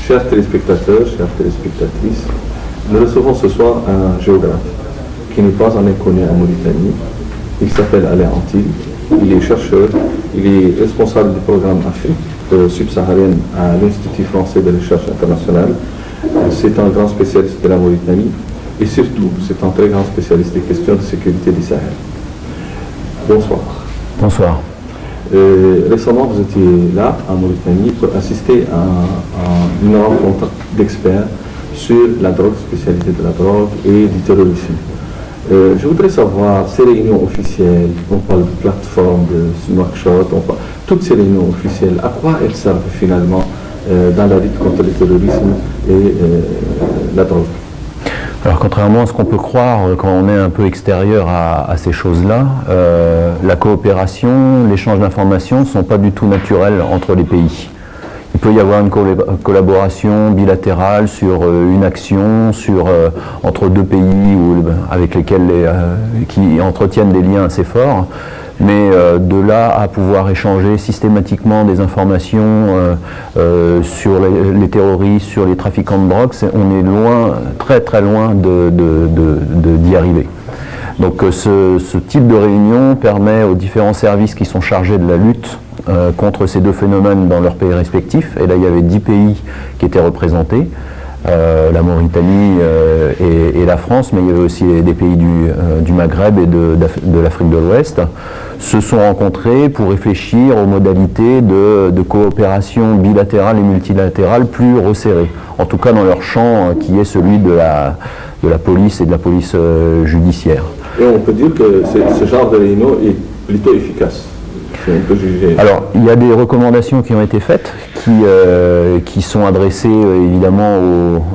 Chers téléspectateurs, chères téléspectatrices, nous recevons ce soir un géographe qui n'est pas un inconnu en Mauritanie. Il s'appelle Alain Antil, il est chercheur, il est responsable du programme Afrique subsaharienne à l'Institut français de recherche internationale. C'est un grand spécialiste de la Mauritanie et surtout, c'est un très grand spécialiste des questions de sécurité du Sahel. Bonsoir. Bonsoir. Récemment, vous étiez là, en Mauritanie, pour assister à une rencontre d'experts sur la drogue, spécialité de la drogue et du terrorisme. Je voudrais savoir, ces réunions officielles, on parle de plateforme, de workshop, toutes ces réunions officielles, à quoi elles servent finalement dans la lutte contre le terrorisme et la drogue? Alors, contrairement à ce qu'on peut croire quand on est un peu extérieur à ces choses-là, la coopération, l'échange d'informations ne sont pas du tout naturels entre les pays. Il peut y avoir une collaboration bilatérale sur une action, entre deux pays avec lesquels qui entretiennent des liens assez forts. Mais de là à pouvoir échanger systématiquement des informations sur les terroristes, sur les trafiquants de drogue, on est loin, très très loin d'y arriver. Donc ce type de réunion permet aux différents services qui sont chargés de la lutte contre ces deux phénomènes dans leurs pays respectifs, et là il y avait 10 pays qui étaient représentés, la Mauritanie et la France, mais il y avait aussi des pays du Maghreb et de l'Afrique de l'Ouest, se sont rencontrés pour réfléchir aux modalités de coopération bilatérale et multilatérale plus resserrées, en tout cas dans leur champ qui est celui de la police et de la police judiciaire. Et on peut dire que ce genre de réunion est plutôt efficace. Alors, il y a des recommandations qui ont été faites, qui sont adressées évidemment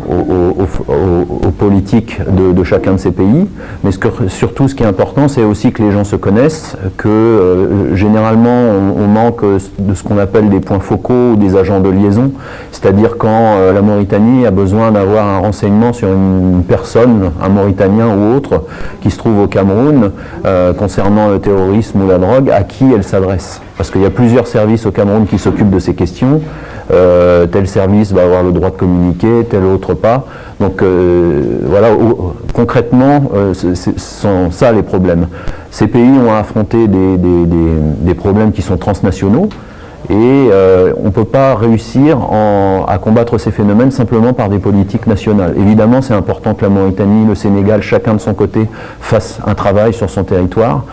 aux politiques de chacun de ces pays, mais surtout ce qui est important, c'est aussi que les gens se connaissent, que généralement on manque de ce qu'on appelle des points focaux ou des agents de liaison, c'est-à-dire quand la Mauritanie a besoin d'avoir un renseignement sur une personne, un Mauritanien ou autre, qui se trouve au Cameroun, concernant le terrorisme ou la drogue, à qui elle s'adresse. Parce qu'il y a plusieurs services au Cameroun qui s'occupent de ces questions. Tel service va avoir le droit de communiquer, tel autre pas. Donc voilà, concrètement, ce sont ça les problèmes. Ces pays ont affronté des problèmes qui sont transnationaux et on ne peut pas réussir à combattre ces phénomènes simplement par des politiques nationales. Évidemment, c'est important que la Mauritanie, le Sénégal, chacun de son côté, fasse un travail sur son territoire.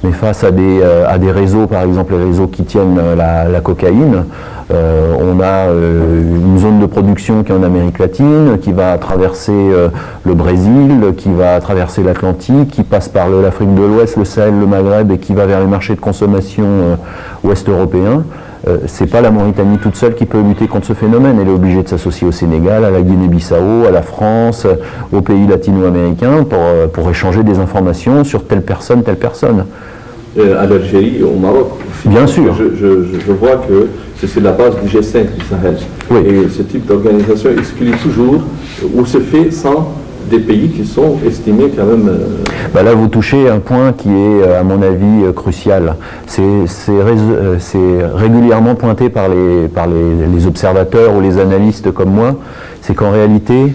Mais face à des réseaux, par exemple les réseaux qui tiennent la cocaïne, on a une zone de production qui est en Amérique latine, qui va traverser le Brésil, qui va traverser l'Atlantique, qui passe par l'Afrique de l'Ouest, le Sahel, le Maghreb et qui va vers les marchés de consommation ouest européens. C'est pas la Mauritanie toute seule qui peut lutter contre ce phénomène. Elle est obligée de s'associer au Sénégal, à la Guinée-Bissau, à la France, aux pays latino-américains pour échanger des informations sur telle personne, telle personne. À l'Algérie, au Maroc. Bien sûr. Je vois que c'est la base du G5 du Sahel. Oui. Et ce type d'organisation exclut toujours ou se fait sans des pays qui sont estimés quand même... Là, vous touchez un point qui est, à mon avis, crucial. C'est régulièrement pointé par les observateurs ou les analystes comme moi, c'est qu'en réalité,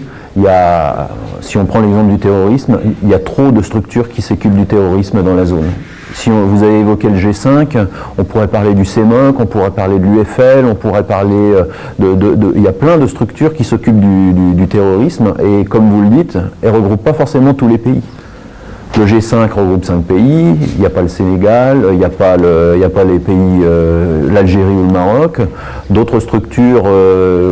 si on prend l'exemple du terrorisme, il y a trop de structures qui s'occupent du terrorisme dans la zone. Si vous avez évoqué le G5, on pourrait parler du CEMOC, on pourrait parler de l'UFL, on pourrait parler il y a plein de structures qui s'occupent du terrorisme et comme vous le dites, elles ne regroupent pas forcément tous les pays. Le G5 regroupe 5 pays, il n'y a pas le Sénégal, il n'y a pas les pays, l'Algérie ou le Maroc. D'autres structures,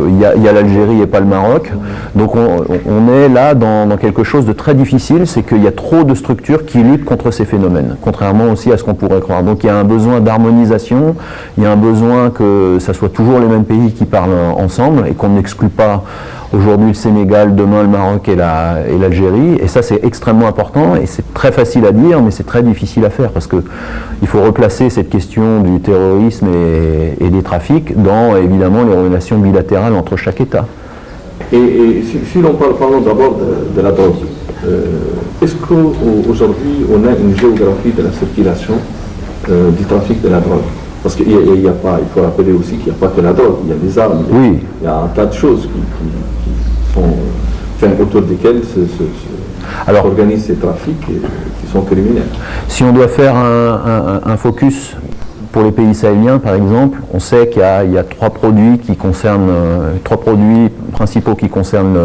il y a l'Algérie et pas le Maroc. Donc on est là dans quelque chose de très difficile, c'est qu'il y a trop de structures qui luttent contre ces phénomènes, contrairement aussi à ce qu'on pourrait croire. Donc il y a un besoin d'harmonisation, il y a un besoin que ça soit toujours les mêmes pays qui parlent ensemble et qu'on n'exclut pas aujourd'hui le Sénégal, demain le Maroc et l'Algérie, et ça c'est extrêmement important et c'est très facile à dire mais c'est très difficile à faire parce qu'il faut replacer cette question du terrorisme et des trafics dans évidemment les relations bilatérales entre chaque État. Et si l'on parlons d'abord de la drogue, est-ce qu'aujourd'hui on a une géographie de la circulation du trafic de la drogue? Parce qu'il y a pas, il faut rappeler aussi qu'il n'y a pas que la drogue, il y a des armes, Oui. il y a un tas de choses qui sont, enfin, autour desquelles s'organisent ces trafics qui sont criminels. Si on doit faire un focus pour les pays sahéliens, par exemple, on sait qu'il y a trois produits principaux qui concernent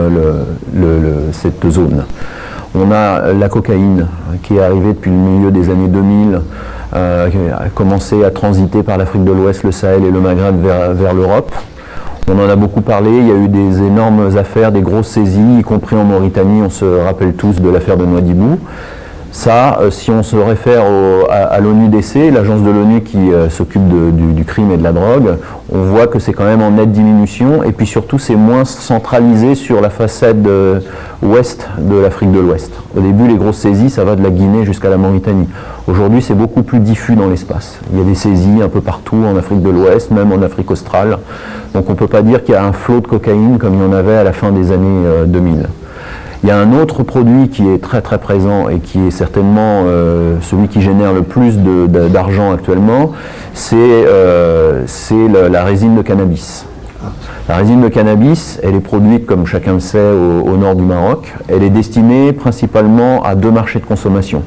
cette zone. On a la cocaïne qui est arrivée depuis le milieu des années 2000, qui a commencé à transiter par l'Afrique de l'Ouest, le Sahel et le Maghreb vers l'Europe. On en a beaucoup parlé, il y a eu des énormes affaires, des grosses saisies, y compris en Mauritanie, on se rappelle tous de l'affaire de Nouadhibou. Ça, si on se réfère à l'ONUDC, l'agence de l'ONU qui s'occupe du crime et de la drogue, on voit que c'est quand même en nette diminution, et puis surtout c'est moins centralisé sur la façade ouest de l'Afrique de l'Ouest. Au début, les grosses saisies, ça va de la Guinée jusqu'à la Mauritanie. Aujourd'hui, c'est beaucoup plus diffus dans l'espace. Il y a des saisies un peu partout en Afrique de l'Ouest, même en Afrique australe. Donc on ne peut pas dire qu'il y a un flot de cocaïne comme il y en avait à la fin des années 2000. Il y a un autre produit qui est très très présent et qui est certainement celui qui génère le plus d'argent actuellement, c'est la résine de cannabis. La résine de cannabis, elle est produite, comme chacun le sait, au nord du Maroc. Elle est destinée principalement à deux marchés de consommation.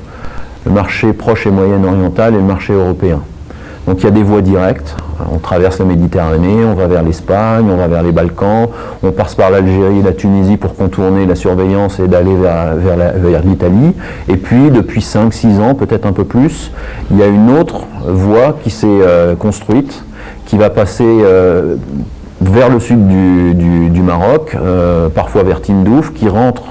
Le marché proche et moyen-oriental et le marché européen. Donc il y a des voies directes, on traverse la Méditerranée, on va vers l'Espagne, on va vers les Balkans, on passe par l'Algérie et la Tunisie pour contourner la surveillance et d'aller vers l'Italie. Et puis depuis 5-6 ans, peut-être un peu plus, il y a une autre voie qui s'est construite, qui va passer vers le sud du Maroc, parfois vers Tindouf, qui rentre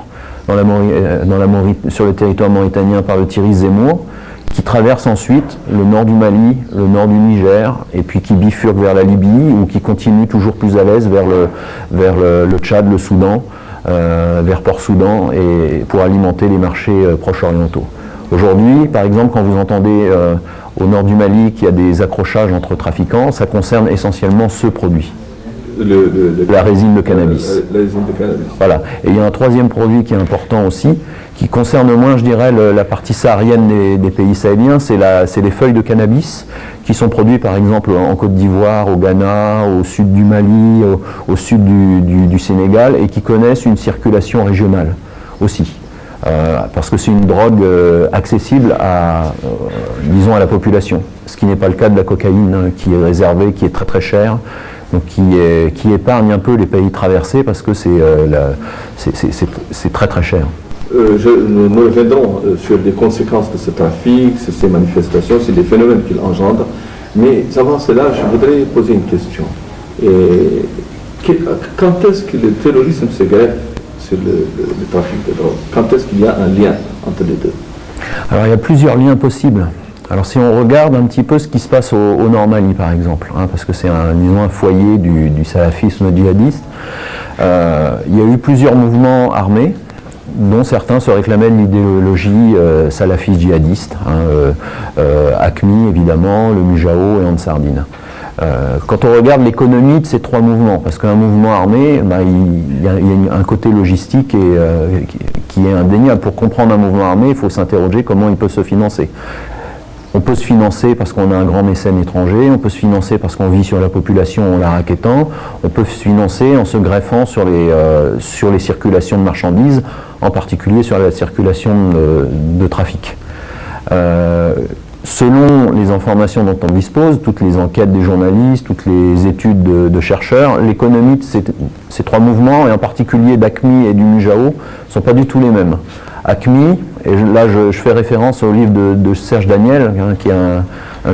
sur le territoire mauritanien par le Tiris Zemmour, qui traverse ensuite le nord du Mali, le nord du Niger, et puis qui bifurque vers la Libye, ou qui continue toujours plus à l'est vers le Tchad, le Soudan, vers Port-Soudan, et pour alimenter les marchés proches orientaux. Aujourd'hui, par exemple, quand vous entendez au nord du Mali qu'il y a des accrochages entre trafiquants, ça concerne essentiellement ce produit. La résine de cannabis. La résine de cannabis. Voilà. Et il y a un troisième produit qui est important aussi, qui concerne moins, je dirais, la partie saharienne des pays sahéliens, c'est les feuilles de cannabis qui sont produites par exemple en Côte d'Ivoire, au Ghana, au sud du Mali, au sud du Sénégal, et qui connaissent une circulation régionale aussi. Parce que c'est une drogue accessible disons à la population, ce qui n'est pas le cas de la cocaïne, hein, qui est réservée, qui est très très chère. Donc qui épargne un peu les pays traversés parce que c'est très très cher. Nous reviendrons sur les conséquences de ce trafic, sur ces manifestations, sur les phénomènes qu'il engendre. Mais avant cela, je voudrais poser une question. Quand est-ce que le terrorisme se greffe sur le trafic de drogue? Quand est-ce qu'il y a un lien entre les deux? Alors il y a plusieurs liens possibles. Alors si on regarde un petit peu ce qui se passe au Nord Mali par exemple, hein, parce que c'est un foyer du salafisme djihadiste, il y a eu plusieurs mouvements armés, dont certains se réclamaient de l'idéologie salafiste djihadiste, hein, AQMI évidemment, le Mujao et Ansar Dine. Quand on regarde l'économie de ces trois mouvements, parce qu'un mouvement armé, il y a un côté logistique qui est indéniable. Pour comprendre un mouvement armé, il faut s'interroger comment il peut se financer. On peut se financer parce qu'on a un grand mécène étranger, on peut se financer parce qu'on vit sur la population en la rackettant, on peut se financer en se greffant sur les circulations de marchandises, en particulier sur la circulation de trafic. Selon les informations dont on dispose, toutes les enquêtes des journalistes, toutes les études de chercheurs, l'économie de ces trois mouvements, et en particulier d'AQMI et du Mujao, ne sont pas du tout les mêmes. AQMI, et là je fais référence au livre de Serge Daniel, hein, qui est un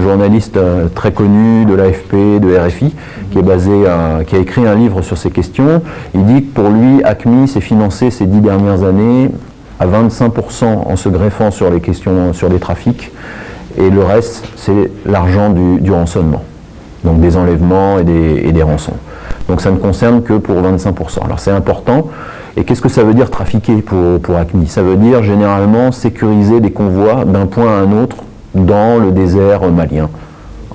journaliste très connu de l'AFP, de RFI, qui a écrit un livre sur ces questions. Il dit que pour lui, AQMI s'est financé ces 10 dernières années à 25% en se greffant sur les questions, sur les trafics, et le reste, c'est l'argent du rançonnement, donc des enlèvements et des rançons. Donc ça ne concerne que pour 25%. Alors c'est important. Et qu'est-ce que ça veut dire trafiquer pour AQMI? Ça veut dire généralement sécuriser des convois d'un point à un autre dans le désert malien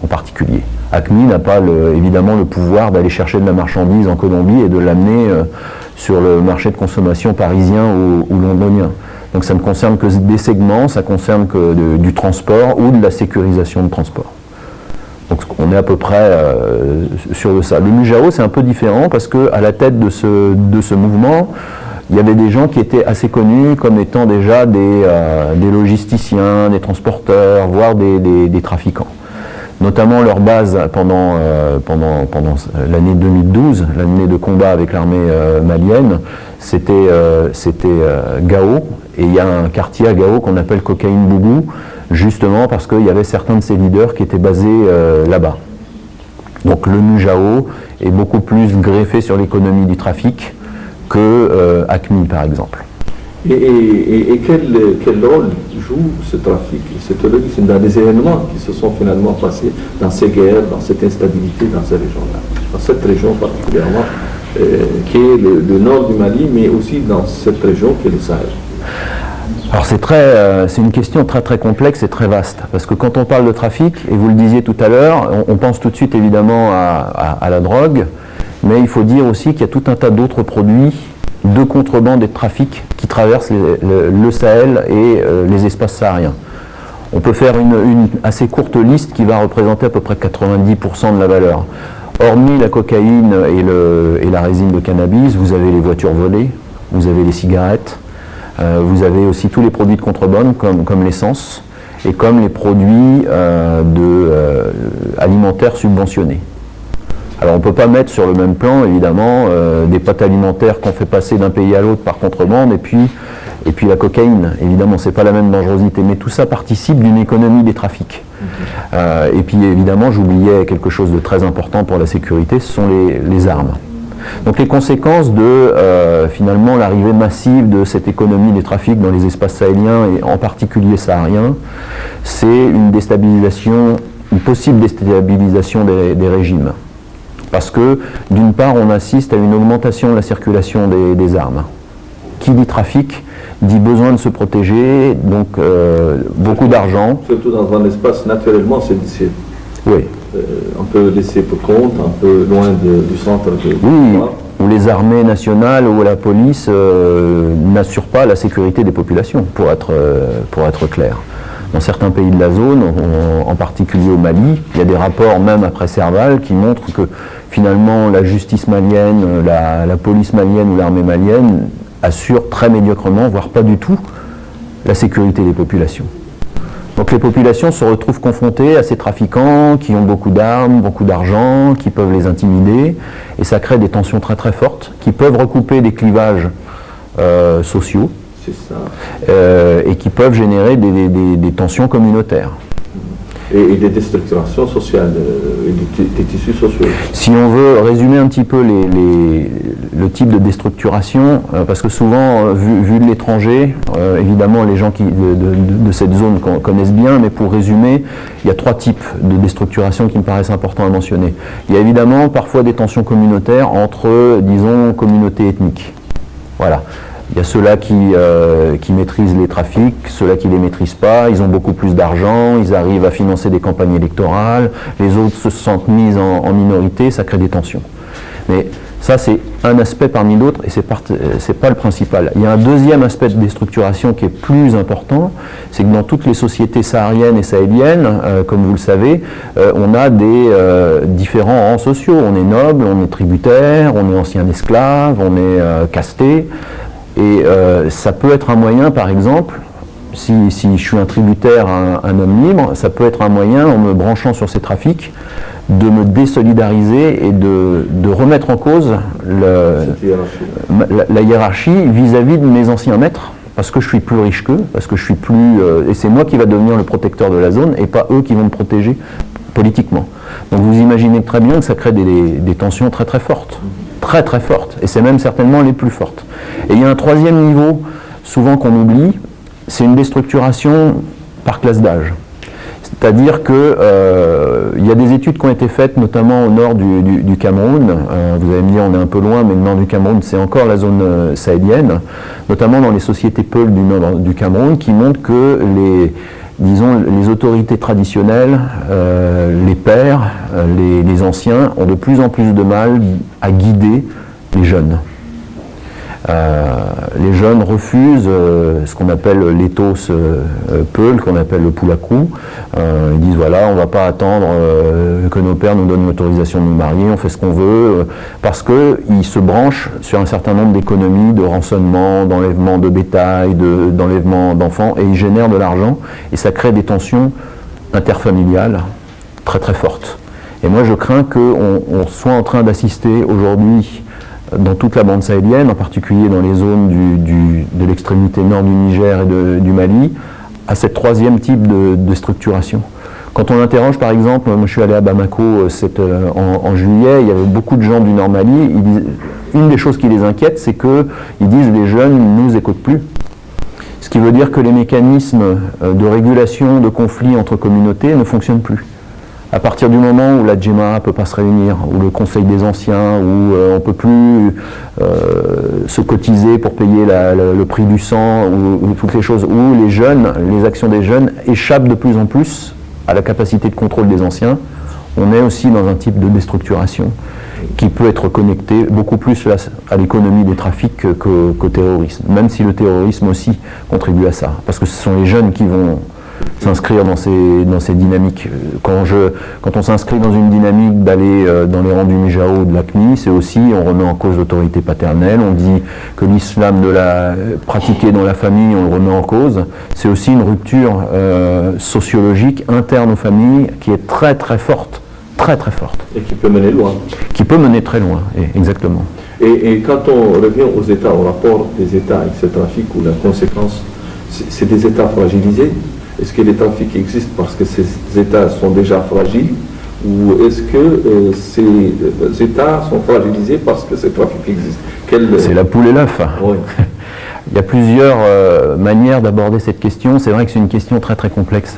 en particulier. AQMI n'a pas évidemment le pouvoir d'aller chercher de la marchandise en Colombie et de l'amener sur le marché de consommation parisien ou londonien. Donc ça ne concerne que des segments, ça concerne que du transport ou de la sécurisation de transport. Donc on est à peu près sûr de ça. Le Mujao, c'est un peu différent parce qu'à la tête de ce mouvement, il y avait des gens qui étaient assez connus comme étant déjà des logisticiens, des transporteurs, voire des trafiquants. Notamment leur base pendant l'année 2012, l'année de combat avec l'armée malienne, c'était Gao, et il y a un quartier à Gao qu'on appelle Cocaïne Bougou, justement parce qu'il y avait certains de ces leaders qui étaient basés là-bas. Donc le Mujao est beaucoup plus greffé sur l'économie du trafic que AQMI par exemple. Et quel rôle joue ce trafic, ce terrorisme dans les événements qui se sont finalement passés dans ces guerres, dans cette instabilité, dans ces régions-là, dans cette région particulièrement, qui est le nord du Mali, mais aussi dans cette région qui est le Sahel? Alors c'est une question très très complexe et très vaste, parce que quand on parle de trafic, et vous le disiez tout à l'heure, on pense tout de suite évidemment à la drogue, mais il faut dire aussi qu'il y a tout un tas d'autres produits de contrebande et de trafic qui traversent le Sahel et les espaces sahariens. On peut faire une assez courte liste qui va représenter à peu près 90% de la valeur. Hormis la cocaïne et la résine de cannabis, vous avez les voitures volées, vous avez les cigarettes, vous avez aussi tous les produits de contrebande comme l'essence et comme les produits alimentaires subventionnés. Alors on ne peut pas mettre sur le même plan, évidemment, des pâtes alimentaires qu'on fait passer d'un pays à l'autre par contrebande, et puis la cocaïne. Évidemment, ce n'est pas la même dangerosité, mais tout ça participe d'une économie des trafics. Et puis évidemment, j'oubliais quelque chose de très important pour la sécurité, ce sont les armes. Donc les conséquences de finalement l'arrivée massive de cette économie des trafics dans les espaces sahéliens, et en particulier sahariens, c'est une possible déstabilisation des régimes. Parce que, d'une part, on assiste à une augmentation de la circulation des armes. Qui dit trafic, dit besoin de se protéger, donc beaucoup d'argent. Surtout dans un espace, naturellement, c'est oui. Un peu laissé pour compte, un peu loin du centre de... Oui, où les armées nationales ou la police n'assurent pas la sécurité des populations, pour être clair. Dans certains pays de la zone, en particulier au Mali, il y a des rapports même après Serval qui montrent que finalement la justice malienne, la police malienne ou l'armée malienne assurent très médiocrement, voire pas du tout, la sécurité des populations. Donc les populations se retrouvent confrontées à ces trafiquants qui ont beaucoup d'armes, beaucoup d'argent, qui peuvent les intimider, et ça crée des tensions très très fortes qui peuvent recouper des clivages sociaux. C'est ça. Et qui peuvent générer des tensions communautaires. Et des déstructurations sociales, et des tissus sociaux. Si on veut résumer un petit peu le type de déstructuration, parce que souvent, vu de l'étranger, évidemment les gens de cette zone connaissent bien, mais pour résumer, il y a 3 types de déstructuration qui me paraissent importants à mentionner. Il y a évidemment parfois des tensions communautaires entre, disons, communautés ethniques. Voilà. Il y a ceux-là qui maîtrisent les trafics, ceux-là qui ne les maîtrisent pas, ils ont beaucoup plus d'argent, ils arrivent à financer des campagnes électorales, les autres se sentent mis en minorité, ça crée des tensions. Mais ça, c'est un aspect parmi d'autres, et c'est pas le principal. Il y a un deuxième aspect de déstructuration qui est plus important, c'est que dans toutes les sociétés sahariennes et sahéliennes, comme vous le savez, on a des différents rangs sociaux. On est noble, on est tributaire, on est ancien esclave, on est casté. Et ça peut être un moyen, par exemple, si je suis un tributaire, un homme libre, ça peut être un moyen, en me branchant sur ces trafics, de me désolidariser et de remettre en cause la hiérarchie vis-à-vis de mes anciens maîtres, parce que je suis plus riche qu'eux, parce que je suis plus... et c'est moi qui va devenir le protecteur de la zone, et pas eux qui vont me protéger politiquement. Donc vous imaginez très bien que ça crée des tensions très très fortes. Très très fortes, et c'est même certainement les plus fortes. Et il y a un troisième niveau, souvent qu'on oublie, c'est une déstructuration par classe d'âge. C'est-à-dire qu'il y a des études qui ont été faites, notamment au nord du Cameroun. Vous allez me dire, on est un peu loin, mais le nord du Cameroun, c'est encore la zone sahélienne, notamment dans les sociétés Peul du nord du Cameroun, qui montrent que les autorités traditionnelles, les pères, les anciens, ont de plus en plus de mal à guider les jeunes. Les jeunes refusent ce qu'on appelle l'éthos peul, qu'on appelle le poulacou. Ils disent voilà, on ne va pas attendre que nos pères nous donnent l'autorisation de nous marier, on fait ce qu'on veut, parce qu'ils se branchent sur un certain nombre d'économies, de rançonnement, d'enlèvement de bétail, d'enlèvement d'enfants, et ils génèrent de l'argent, et ça crée des tensions interfamiliales très très fortes. Et moi je crains qu'on soit en train d'assister aujourd'hui dans toute la bande sahélienne, en particulier dans les zones de l'extrémité nord du Niger et du Mali, à cette troisième type de structuration. Quand on interroge par exemple, moi je suis allé à Bamako en juillet, il y avait beaucoup de gens du Nord Mali, une des choses qui les inquiète, c'est qu'ils disent les jeunes ne nous écoutent plus. Ce qui veut dire que les mécanismes de régulation de conflits entre communautés ne fonctionnent plus. À partir du moment où la Djema ne peut pas se réunir, où le Conseil des anciens, où on ne peut plus se cotiser pour payer le prix du sang, ou toutes les choses, où les actions des jeunes échappent de plus en plus à la capacité de contrôle des anciens, on est aussi dans un type de déstructuration qui peut être connecté beaucoup plus à l'économie des trafics qu'au terrorisme, même si le terrorisme aussi contribue à ça, parce que ce sont les jeunes qui vont s'inscrire dans ces dynamiques. Quand on s'inscrit dans une dynamique d'aller dans les rangs du Mijao ou de l'ACMI, c'est aussi, on remet en cause l'autorité paternelle, on dit que l'islam pratiqué dans la famille, on le remet en cause. C'est aussi une rupture sociologique interne aux familles qui est très très forte, très très forte. Et qui peut mener loin. Qui peut mener très loin, exactement. Et quand on revient aux États, au rapport des États avec ce trafic, ou la conséquence, c'est des États fragilisés. Est-ce que les trafics existent parce que ces États sont déjà fragiles, ou est-ce que ces États sont fragilisés parce que ces trafics existent? C'est la poule et l'œuf. Oui. Il y a plusieurs manières d'aborder cette question. C'est vrai que c'est une question très très complexe.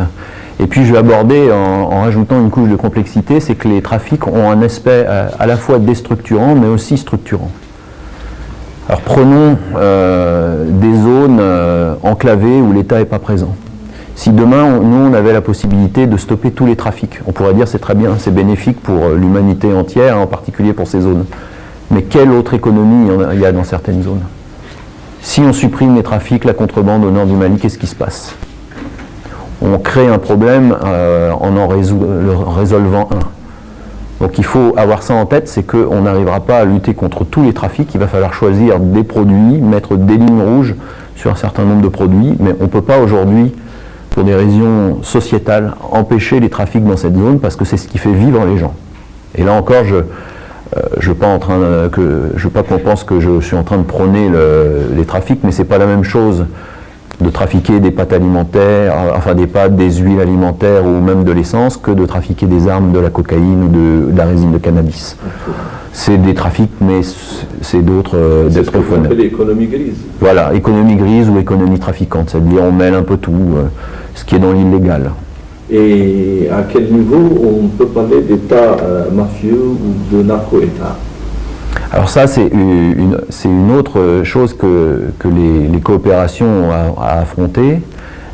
Et puis je vais aborder en rajoutant une couche de complexité, c'est que les trafics ont un aspect à la fois déstructurant mais aussi structurant. Alors prenons des zones enclavées où l'État n'est pas présent. Si demain, nous, on avait la possibilité de stopper tous les trafics, on pourrait dire c'est très bien, c'est bénéfique pour l'humanité entière, en particulier pour ces zones. Mais quelle autre économie il y a dans certaines zones? Si on supprime les trafics, la contrebande au nord du Mali, qu'est-ce qui se passe? On crée un problème en résolvant un. Donc il faut avoir ça en tête, c'est qu'on n'arrivera pas à lutter contre tous les trafics, il va falloir choisir des produits, mettre des lignes rouges sur un certain nombre de produits, mais on ne peut pas aujourd'hui, pour des raisons sociétales, empêcher les trafics dans cette zone parce que c'est ce qui fait vivre les gens. Et là encore, je ne veux pas qu'on pense que je suis en train de prôner les trafics, mais c'est pas la même chose de trafiquer des pâtes alimentaires, enfin des pâtes, des huiles alimentaires ou même de l'essence, que de trafiquer des armes, de la cocaïne ou de la résine de cannabis. C'est des trafics, mais c'est d'autres phénomènes. C'est ce qu'on appelle l'économie grise. Voilà, économie grise ou économie trafiquante, c'est-à-dire on mêle un peu tout, ce qui est dans l'illégal. Et à quel niveau on peut parler d'État mafieux ou de narco-État? Alors ça, c'est une autre chose que les coopérations ont à affronter,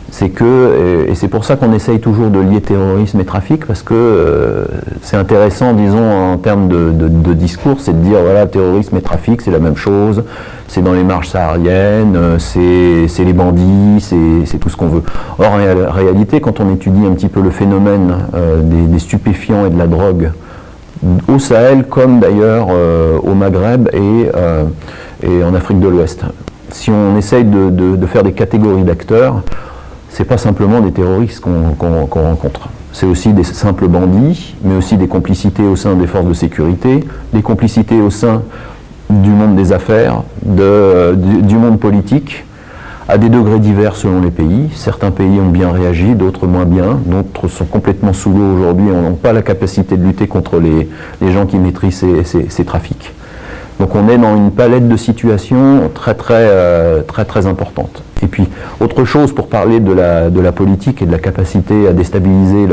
c'est que, et c'est pour ça qu'on essaye toujours de lier terrorisme et trafic, parce que c'est intéressant, disons, en termes de discours, c'est de dire, voilà, terrorisme et trafic, c'est la même chose, c'est dans les marges sahariennes, c'est les bandits, c'est tout ce qu'on veut. Or, en réalité, quand on étudie un petit peu le phénomène des stupéfiants et de la drogue, au Sahel, comme d'ailleurs au Maghreb et en Afrique de l'Ouest, si on essaye de faire des catégories d'acteurs, c'est pas simplement des terroristes qu'on rencontre. C'est aussi des simples bandits, mais aussi des complicités au sein des forces de sécurité, des complicités au sein du monde des affaires, du monde politique, à des degrés divers selon les pays. Certains pays ont bien réagi, d'autres moins bien, d'autres sont complètement sous l'eau aujourd'hui, n'ont pas la capacité de lutter contre les gens qui maîtrisent ces trafics. Donc on est dans une palette de situations très importante. Et puis, autre chose pour parler de la politique et de la capacité à déstabiliser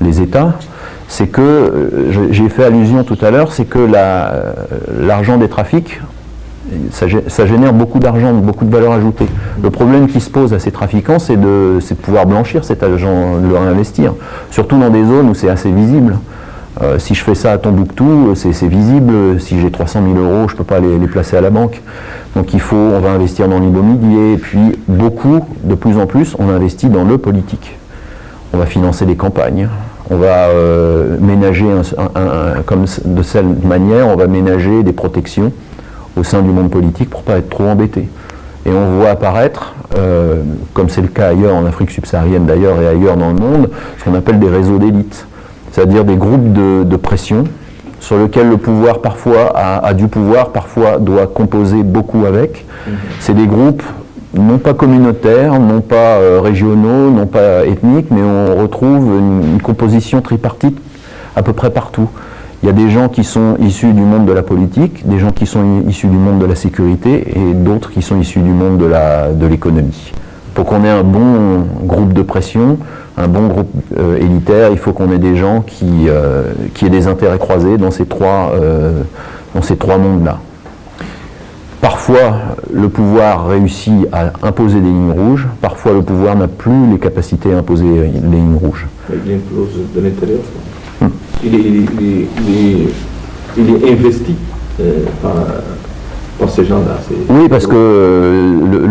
les États, c'est que, j'ai fait allusion tout à l'heure, c'est que l'argent des trafics, ça génère beaucoup d'argent, beaucoup de valeur ajoutée. Le problème qui se pose à ces trafiquants, c'est de pouvoir blanchir cet argent, de le réinvestir, surtout dans des zones où c'est assez visible. Si je fais ça à Tombouctou, c'est visible. Si j'ai 300 000 euros, je ne peux pas les placer à la banque. Donc on va investir dans l'immobilier. Et puis de plus en plus, on investit dans le politique. On va financer des campagnes. On va ménager, comme de cette manière, on va ménager des protections au sein du monde politique pour ne pas être trop embêté. Et on voit apparaître, comme c'est le cas ailleurs en Afrique subsaharienne d'ailleurs et ailleurs dans le monde, ce qu'on appelle des réseaux d'élite. C'est-à-dire des groupes de pression sur lesquels le pouvoir parfois a du pouvoir, parfois doit composer beaucoup avec. C'est des groupes non pas communautaires, non pas régionaux, non pas ethniques, mais on retrouve une composition tripartite à peu près partout. Il y a des gens qui sont issus du monde de la politique, des gens qui sont issus du monde de la sécurité et d'autres qui sont issus du monde de l'économie. Pour qu'on ait un bon groupe de pression, un bon groupe élitaire, il faut qu'on ait des gens qui aient des intérêts croisés dans ces trois mondes-là. Parfois, le pouvoir réussit à imposer des lignes rouges, parfois le pouvoir n'a plus les capacités à imposer des lignes rouges. Il implose de l'intérieur. Il est investi par ces gens-là. Oui, parce que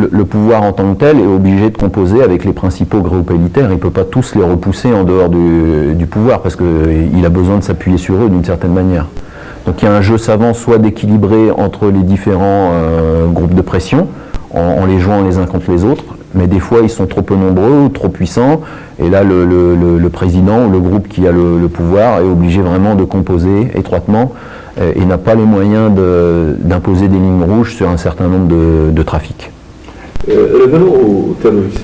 le pouvoir en tant que tel est obligé de composer avec les principaux groupes élitaires. Il ne peut pas tous les repousser en dehors du pouvoir, parce qu'il a besoin de s'appuyer sur eux d'une certaine manière. Donc il y a un jeu savant, soit d'équilibrer entre les différents groupes de pression, en les jouant les uns contre les autres, mais des fois ils sont trop peu nombreux ou trop puissants, et là le président ou le groupe qui a le pouvoir est obligé vraiment de composer étroitement et n'a pas les moyens d'imposer des lignes rouges sur un certain nombre de trafics. Revenons au terrorisme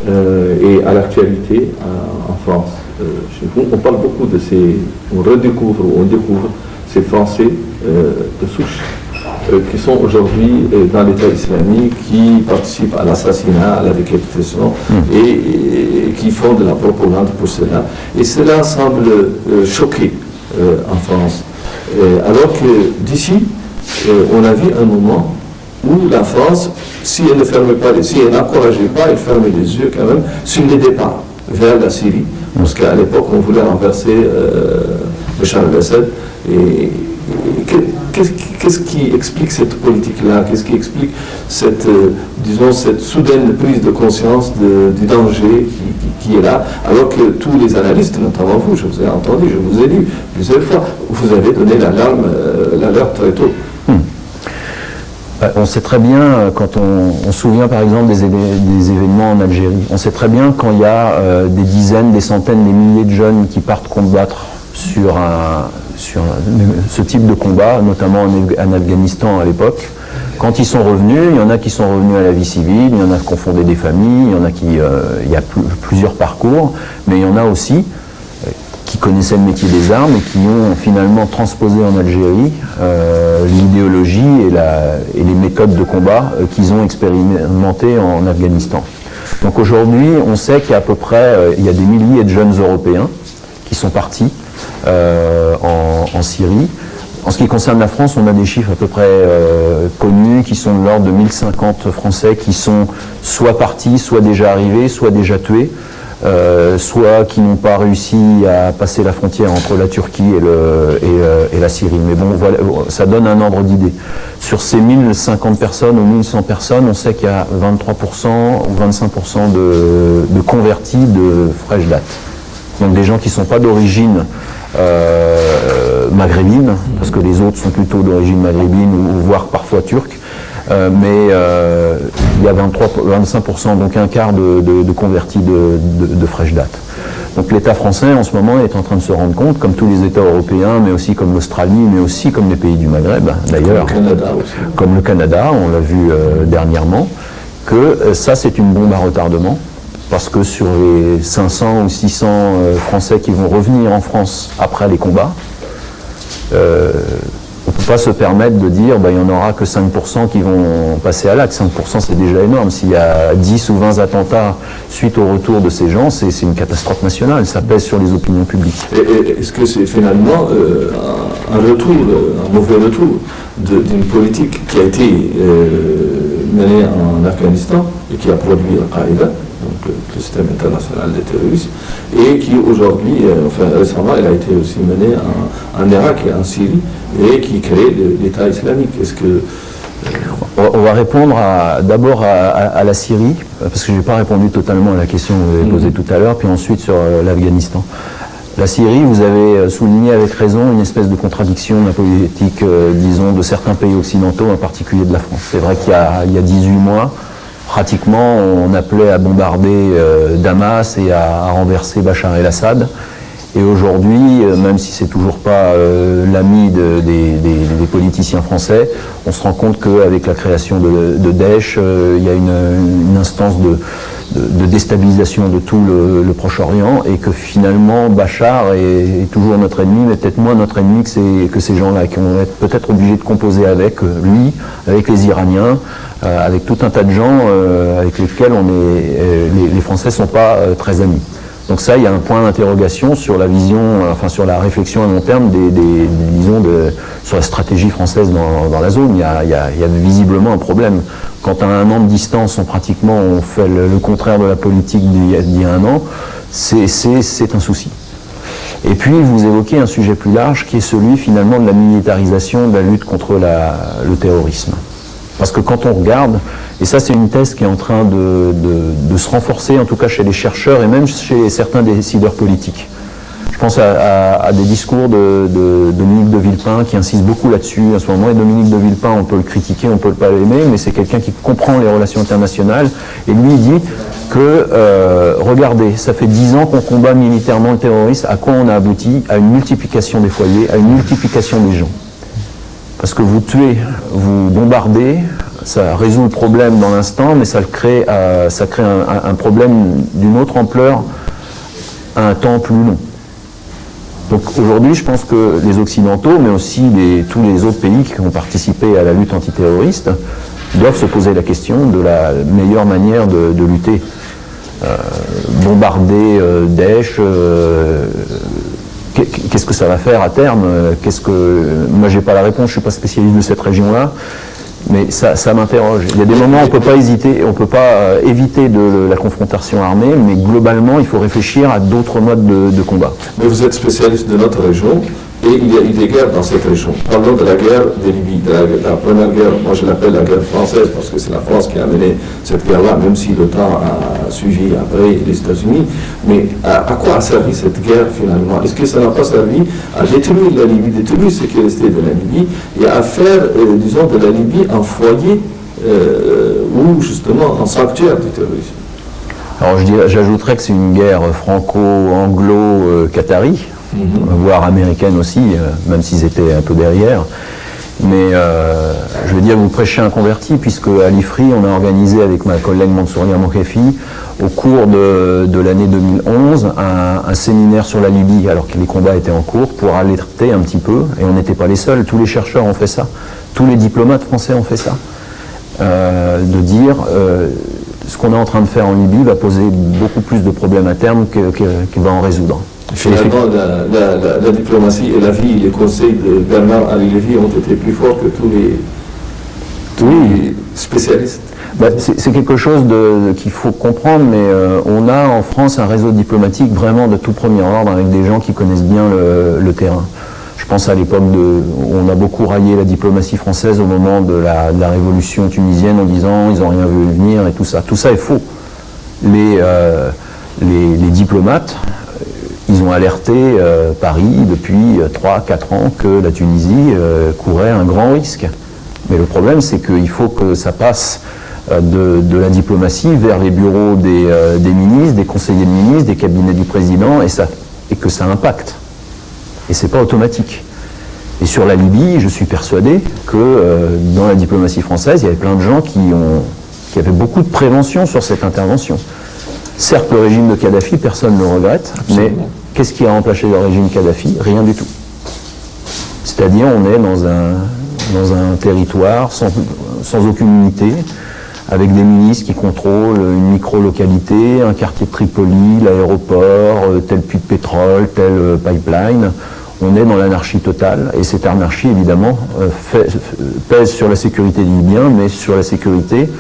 et à l'actualité en France. Chez vous, on parle beaucoup de on découvre ces Français de souche qui sont aujourd'hui dans l'État islamique, qui participent à l'assassinat, à la décapitation et qui font de la propagande pour cela. Et cela semble choquer en France. Alors que d'ici, on a vu un moment où la France, si elle ne fermait pas si elle n'encourageait pas, elle fermait les yeux quand même sur les départs vers la Syrie. Parce qu'à l'époque, on voulait renverser Bachar el-Assad. Et qu'est-ce qui explique cette politique-là? Qu'est-ce qui explique cette soudaine prise de conscience du danger qui est là, alors que tous les analystes, notamment vous, je vous ai entendu, je vous ai lu plusieurs fois, vous avez donné l'alerte très tôt. On sait très bien, quand on se souvient par exemple des événements en Algérie, on sait très bien quand il y a des dizaines, des centaines, des milliers de jeunes qui partent combattre sur ce type de combat, notamment en Afghanistan à l'époque. Quand ils sont revenus, il y en a qui sont revenus à la vie civile, il y en a qui ont fondé des familles, il y en a il y a plusieurs parcours, mais il y en a aussi qui connaissaient le métier des armes et qui ont finalement transposé en Algérie l'idéologie et les méthodes de combat qu'ils ont expérimentées en Afghanistan. Donc aujourd'hui, on sait qu'à peu près, il y a des milliers de jeunes Européens qui sont partis en Syrie. En ce qui concerne la France, on a des chiffres à peu près connus qui sont de l'ordre de 1050 Français qui sont soit partis, soit déjà arrivés, soit déjà tués, soit qui n'ont pas réussi à passer la frontière entre la Turquie et la Syrie. Mais bon, voilà, ça donne un ordre d'idée. Sur ces 1050 personnes ou 1100 personnes, on sait qu'il y a 23% ou 25% de convertis de fraîche date. Donc des gens qui ne sont pas d'origine maghrébine, parce que les autres sont plutôt d'origine maghrébine ou voire parfois turque, mais il y a 25%, donc un quart de convertis de fraîche date. Donc l'État français en ce moment est en train de se rendre compte, comme tous les États européens, mais aussi comme l'Australie, mais aussi comme les pays du Maghreb d'ailleurs, comme le Canada, on l'a vu dernièrement, que ça c'est une bombe à retardement. Parce que sur les 500 ou 600 Français qui vont revenir en France après les combats, on ne peut pas se permettre de dire il n'y en aura que 5% qui vont passer à l'acte. 5% c'est déjà énorme. S'il y a 10 ou 20 attentats suite au retour de ces gens, c'est une catastrophe nationale. Ça pèse sur les opinions publiques. Est-ce que c'est finalement un mauvais retour d'une politique qui a été menée en Afghanistan et qui a produit Al-Qaïda, le système international des terroristes, et qui aujourd'hui, récemment, elle a été aussi menée en Irak et en Syrie, et qui crée l'État islamique. Est-ce que... On va répondre d'abord à la Syrie, parce que je n'ai pas répondu totalement à la question que vous avez posée tout à l'heure, puis ensuite sur l'Afghanistan. La Syrie, vous avez souligné avec raison une espèce de contradiction de la politique, disons, de certains pays occidentaux, en particulier de la France. C'est vrai qu'il y a 18 mois, pratiquement, on appelait à bombarder Damas et à renverser Bachar el-Assad. Et aujourd'hui, même si c'est toujours pas l'ami des politiciens français, on se rend compte qu'avec la création de Daesh, il y a une instance de déstabilisation de tout le Proche-Orient, et que finalement Bachar est toujours notre ennemi, mais peut-être moins notre ennemi que ces gens-là, qui vont être peut-être obligés de composer avec lui, avec les Iraniens, avec tout un tas de gens avec lesquels les Français ne sont pas très amis. Donc ça, il y a un point d'interrogation sur la vision, sur la réflexion à long terme sur la stratégie française dans la zone. Il y a visiblement un problème. Quand à 1 an de distance, on fait le contraire de la politique d'il y a 1 an, c'est un souci. Et puis, vous évoquez un sujet plus large qui est celui finalement de la militarisation de la lutte contre le terrorisme. Parce que quand on regarde, et ça c'est une thèse qui est en train de se renforcer, en tout cas chez les chercheurs et même chez certains décideurs politiques. Je pense à des discours de Dominique de Villepin qui insiste beaucoup là-dessus à ce moment. Et Dominique de Villepin, on peut le critiquer, on peut pas l'aimer, mais c'est quelqu'un qui comprend les relations internationales. Et lui, il dit que, regardez, ça fait 10 ans qu'on combat militairement le terrorisme. À quoi on a abouti? À une multiplication des foyers, à une multiplication des gens. Parce que vous tuez, vous bombardez, ça résout le problème dans l'instant, mais ça crée un problème d'une autre ampleur à un temps plus long. Donc aujourd'hui, je pense que les Occidentaux, mais aussi tous les autres pays qui ont participé à la lutte antiterroriste, doivent se poser la question de la meilleure manière de lutter. Bombarder Daesh, qu'est-ce que ça va faire à terme? Moi, j'ai pas la réponse, je suis pas spécialiste de cette région-là, mais ça m'interroge. Il y a des moments où on peut pas hésiter, on peut pas éviter la confrontation armée, mais globalement, il faut réfléchir à d'autres modes de combat. Mais vous êtes spécialiste de notre région, et il y a eu des guerres dans cette région. Parlons de la guerre de Libye, de la première guerre. Moi, je l'appelle la guerre française, parce que c'est la France qui a mené cette guerre-là, même si l'OTAN a suivi après les États-Unis. Mais à quoi a servi cette guerre, finalement? Est-ce que ça n'a pas servi à détruire la Libye, détruire ce qui est resté de la Libye, et à faire, disons, de la Libye un foyer, ou justement un sanctuaire du terrorisme? Alors, j'ajouterais que c'est une guerre franco-anglo-qatari, voire américaine aussi, même s'ils étaient un peu derrière. Mais je veux dire, vous prêchez un converti, puisque à l'IFRI, on a organisé avec ma collègue Mansouria Mokhefi, au cours de l'année 2011, un séminaire sur la Libye, alors que les combats étaient en cours, pour alerter un petit peu, et on n'était pas les seuls, tous les chercheurs ont fait ça, tous les diplomates français ont fait ça, de dire ce qu'on est en train de faire en Libye va poser beaucoup plus de problèmes à terme qu'il va en résoudre. Finalement, la diplomatie et la vie, les conseils de Bernard Ali Lévy ont été plus forts que tous les spécialistes. C'est quelque chose qu'il faut comprendre, mais on a en France un réseau diplomatique vraiment de tout premier ordre, avec des gens qui connaissent bien le terrain. Je pense à l'époque où on a beaucoup raillé la diplomatie française au moment de la révolution tunisienne en disant ils n'ont rien vu venir et tout ça. Tout ça est faux. Les diplomates, ils ont alerté Paris depuis 3-4 ans que la Tunisie courait un grand risque. Mais le problème, c'est qu'il faut que ça passe de la diplomatie vers les bureaux des ministres, des conseillers de ministres, des cabinets du président, et que ça impacte. Et c'est pas automatique. Et sur la Libye, je suis persuadé que dans la diplomatie française, il y avait plein de gens qui avaient beaucoup de prévention sur cette intervention. Certes, le régime de Kadhafi, personne ne le regrette, mais qu'est-ce qui a remplacé le régime Kadhafi? Rien du tout. C'est-à-dire, on est dans un territoire sans aucune unité, avec des milices qui contrôlent une micro-localité, un quartier de Tripoli, l'aéroport, tel puits de pétrole, tel pipeline. On est dans l'anarchie totale, et cette anarchie, évidemment, pèse sur la sécurité des Libyens, mais sur la sécurité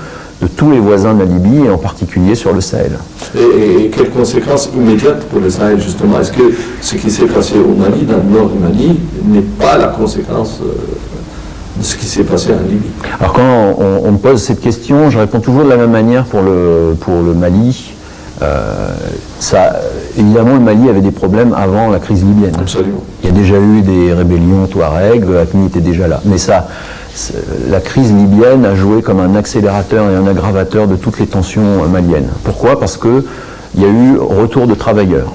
de tous les voisins de la Libye, et en particulier sur le Sahel. Et quelles conséquences immédiates pour le Sahel, justement? Est-ce que ce qui s'est passé au Mali, dans le nord du Mali, n'est pas la conséquence de ce qui s'est passé en Libye? Alors quand on me pose cette question, je réponds toujours de la même manière pour le Mali. Évidemment, le Mali avait des problèmes avant la crise libyenne. Absolument. Il y a déjà eu des rébellions Touareg, AQMI était déjà là. Mais la crise libyenne a joué comme un accélérateur et un aggravateur de toutes les tensions maliennes. Pourquoi? Parce qu'il y a eu retour de travailleurs.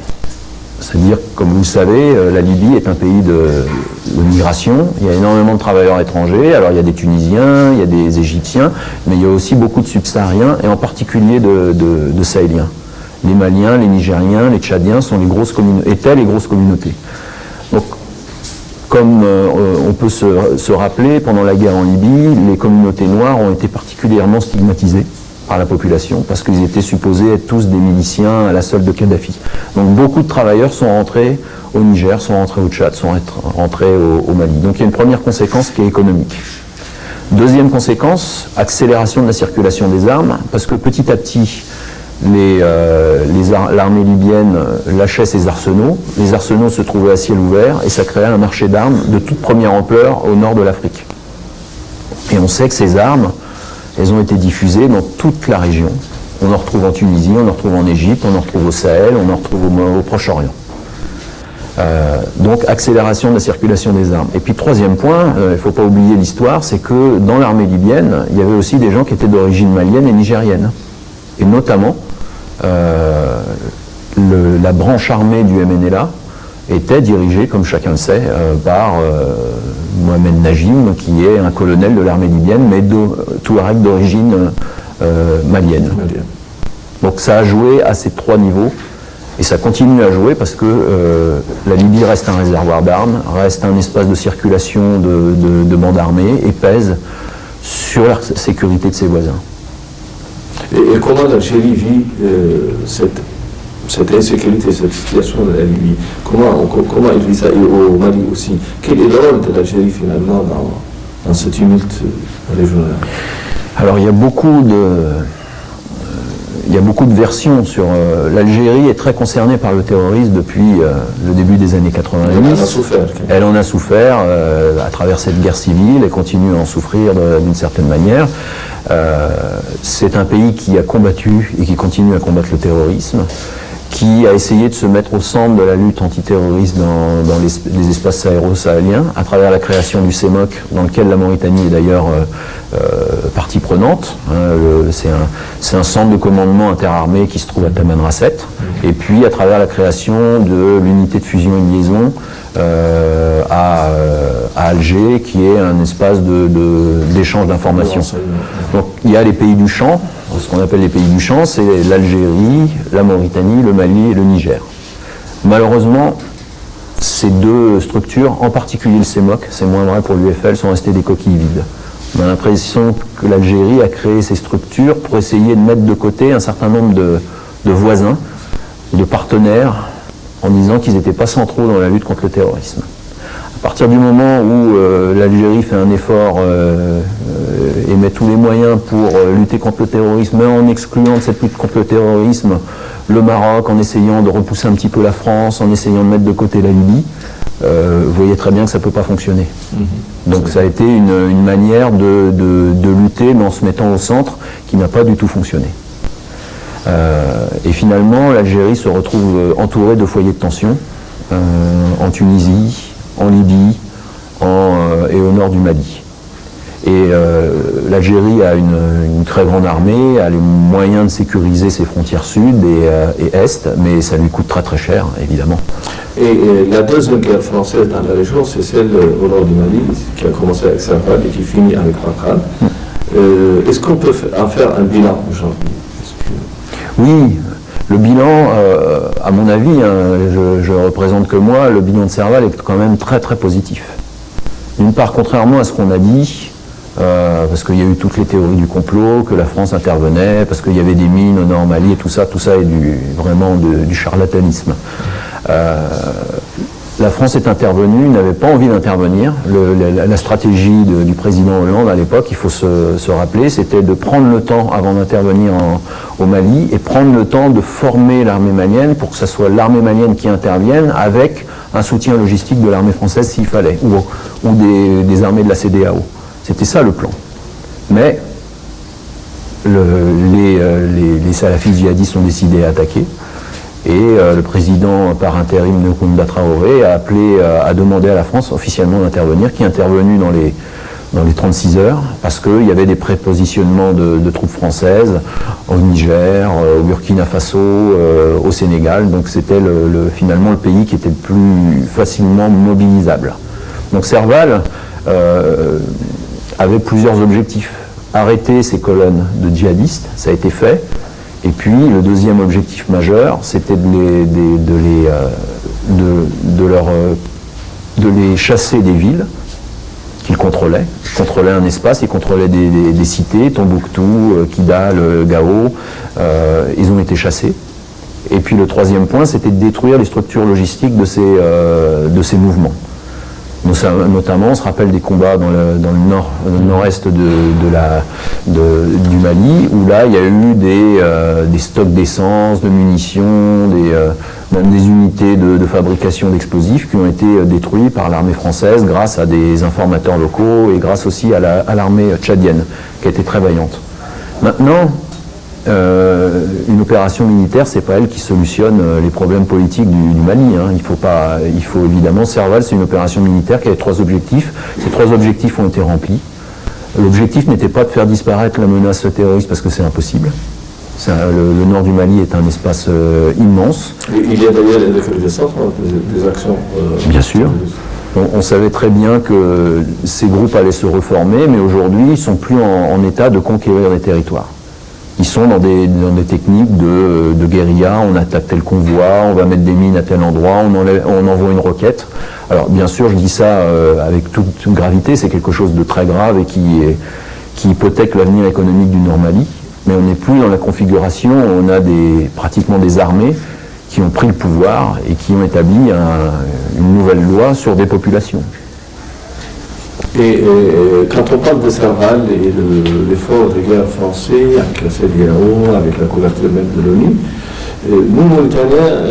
C'est-à-dire, comme vous le savez, la Libye est un pays de migration. Il y a énormément de travailleurs étrangers. Alors, il y a des Tunisiens, il y a des Égyptiens, mais il y a aussi beaucoup de subsahariens, et en particulier de Sahéliens. Les Maliens, les Nigériens, les Tchadiens étaient les grosses communautés. Donc, comme on peut se rappeler, pendant la guerre en Libye, les communautés noires ont été particulièrement stigmatisées par la population, parce qu'ils étaient supposés être tous des miliciens à la solde de Kadhafi. Donc beaucoup de travailleurs sont rentrés au Niger, sont rentrés au Tchad, sont rentrés au Mali. Donc il y a une première conséquence qui est économique. Deuxième conséquence, accélération de la circulation des armes, parce que petit à petit, l'armée libyenne lâchait ses arsenaux. Les arsenaux se trouvaient à ciel ouvert, et ça créait un marché d'armes de toute première ampleur au nord de l'Afrique. Et on sait que ces armes, elles ont été diffusées dans toute la région. On en retrouve en Tunisie, on en retrouve en Égypte, on en retrouve au Sahel, on en retrouve au Proche-Orient. Donc accélération de la circulation des armes. Et puis troisième point, il ne faut pas oublier l'histoire, c'est que dans l'armée libyenne, il y avait aussi des gens qui étaient d'origine malienne et nigérienne. Et notamment, la branche armée du MNLA était dirigée, comme chacun le sait, par Mohamed Najim, qui est un colonel de l'armée libyenne, mais Touareg d'origine malienne. Donc ça a joué à ces trois niveaux, et ça continue à jouer parce que la Libye reste un réservoir d'armes, reste un espace de circulation de bandes armées, et pèse sur la sécurité de ses voisins. Et comment l'Algérie vit cette insécurité, cette situation de la Libye? Comment il vit ça, et au Mali aussi? Quel est le rôle de l'Algérie finalement dans ce tumulte régional? Alors il y a beaucoup de versions sur... l'Algérie est très concernée par le terrorisme depuis le début des années 90. Elle en a souffert. Elle en a souffert à travers cette guerre civile, et continue à en souffrir d'une certaine manière. C'est un pays qui a combattu et qui continue à combattre le terrorisme, qui a essayé de se mettre au centre de la lutte antiterroriste dans les espaces sahéro-sahéliens, à travers la création du CEMOC, dans lequel la Mauritanie est d'ailleurs partie prenante. C'est un centre de commandement interarmé qui se trouve à Tamanrasset, et puis à travers la création de l'unité de fusion et de liaison à Alger, qui est un espace d'échange d'informations. Donc il y a les pays du champ. Ce qu'on appelle les pays du champ, c'est l'Algérie, la Mauritanie, le Mali et le Niger. Malheureusement, ces deux structures, en particulier le CEMOC, c'est moins vrai pour l'UFL, sont restées des coquilles vides. On a l'impression que l'Algérie a créé ces structures pour essayer de mettre de côté un certain nombre de voisins, de partenaires, en disant qu'ils n'étaient pas centraux dans la lutte contre le terrorisme. À partir du moment où l'Algérie fait un effort et met tous les moyens pour lutter contre le terrorisme, mais en excluant de cette lutte contre le terrorisme le Maroc, en essayant de repousser un petit peu la France, en essayant de mettre de côté la Libye, vous voyez très bien que ça ne peut pas fonctionner. Donc ça a été une manière de lutter, mais en se mettant au centre, qui n'a pas du tout fonctionné. Et finalement, l'Algérie se retrouve entourée de foyers de tension en Tunisie, en Libye et au nord du Mali. Et l'Algérie a une très grande armée, a les moyens de sécuriser ses frontières sud et est, mais ça lui coûte très très cher, évidemment. Et la deuxième guerre française dans la région, c'est celle au nord du Mali, qui a commencé avec Serval et qui finit avec Rakhan. Est-ce qu'on peut en faire un bilan aujourd'hui? Oui. Le bilan, à mon avis, je ne représente que moi, le bilan de Serval est quand même très très positif. D'une part, contrairement à ce qu'on a dit, parce qu'il y a eu toutes les théories du complot, que la France intervenait, parce qu'il y avait des mines au nord Mali, et tout ça est vraiment du charlatanisme. La France est intervenue, n'avait pas envie d'intervenir. La stratégie du président Hollande à l'époque, il faut se rappeler, c'était de prendre le temps avant d'intervenir au Mali et prendre le temps de former l'armée malienne pour que ce soit l'armée malienne qui intervienne avec un soutien logistique de l'armée française s'il fallait, ou des armées de la CEDEAO. C'était ça le plan. Mais les salafistes djihadistes ont décidé d'attaquer. Et le président par intérim Nkunda Traoré a appelé à demander à la France officiellement d'intervenir, qui est intervenu dans les 36 heures, parce qu'il y avait des prépositionnements de troupes françaises au Niger, au Burkina Faso, au Sénégal. Donc c'était finalement le pays qui était le plus facilement mobilisable. Donc Serval avait plusieurs objectifs. Arrêter ces colonnes de djihadistes, ça a été fait. Et puis le deuxième objectif majeur, c'était de les chasser des villes qu'ils contrôlaient. Ils contrôlaient un espace, ils contrôlaient des cités, Tombouctou, Kidal, Gao. Ils ont été chassés. Et puis le troisième point, c'était de détruire les structures logistiques de ces mouvements. Notamment, on se rappelle des combats dans le nord-est du Mali, où là, il y a eu des stocks d'essence, de munitions, même des unités de fabrication d'explosifs qui ont été détruits par l'armée française grâce à des informateurs locaux et grâce aussi à l'armée tchadienne, qui a été très vaillante. Maintenant, une opération militaire, c'est pas elle qui solutionne les problèmes politiques du Mali. Hein. Il faut évidemment, Serval, c'est une opération militaire qui avait 3 objectifs. Ces 3 objectifs ont été remplis. L'objectif n'était pas de faire disparaître la menace terroriste parce que c'est impossible. Le nord du Mali est un espace immense. Il y a d'ailleurs des actions. Bien sûr. On savait très bien que ces groupes allaient se reformer, mais aujourd'hui, ils ne sont plus en état de conquérir les territoires. Ils sont dans des techniques de guérilla, on attaque tel convoi, on va mettre des mines à tel endroit, on envoie une roquette. Alors bien sûr, je dis ça avec toute gravité, c'est quelque chose de très grave et qui hypothèque l'avenir économique du Nord-Mali, mais on n'est plus dans la configuration, on a pratiquement des armées qui ont pris le pouvoir et qui ont établi une nouvelle loi sur des populations. Et quand on parle de Serval et de l'effort de guerre français avec la CEDEAO, avec la couverture même de l'ONU, nous, Mauritaniens,